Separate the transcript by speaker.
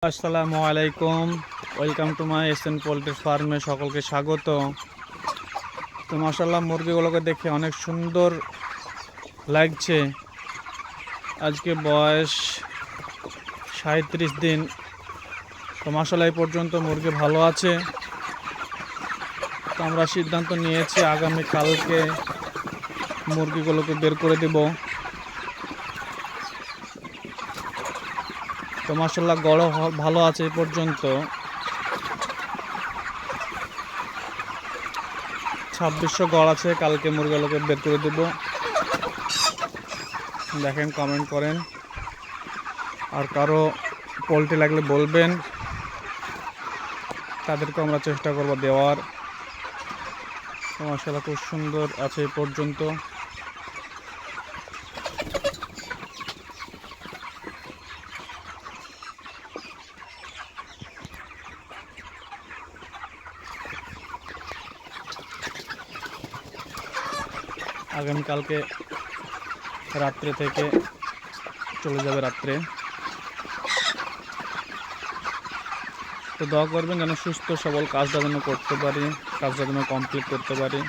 Speaker 1: আসসালামু আলাইকুম, welcome to my SN poultry ফার্মে সকলকে স্বাগত। তো মাশাআল্লাহ, মুরগিগুলোকে দেখে অনেক সুন্দর লাগছে। আজকে বয়স 37 দিন। তো মাশাআল্লাহ এই পর্যন্ত মুরগি ভালো আছে। তো আমরা সিদ্ধান্ত নিয়েছি আগামীকালকে মুরগিগুলোকে বের করে দেব। তো মাশাআল্লাহ গড় ভালো আছে এই পর্যন্ত। 2600 গড় আছে, কালকে মুরগিগুলোকে বের করে দেব। দেখেন, কমেন্ট করেন, আর কারো পোল্ট্রি লাগলে বলবেন, তাদেরকে আমরা চেষ্টা করব দেওয়ার। তো মাশাআল্লাহ খুব সুন্দর আছে এই পর্যন্ত। আগামীকালকে রাত্রে থেকে চলে যাবে রাত্রে। তো দোয়া করবেন যেন সুস্থ সবল কাজটা যেন করতে পারি, কাজটা যেন কমপ্লিট করতে পারি।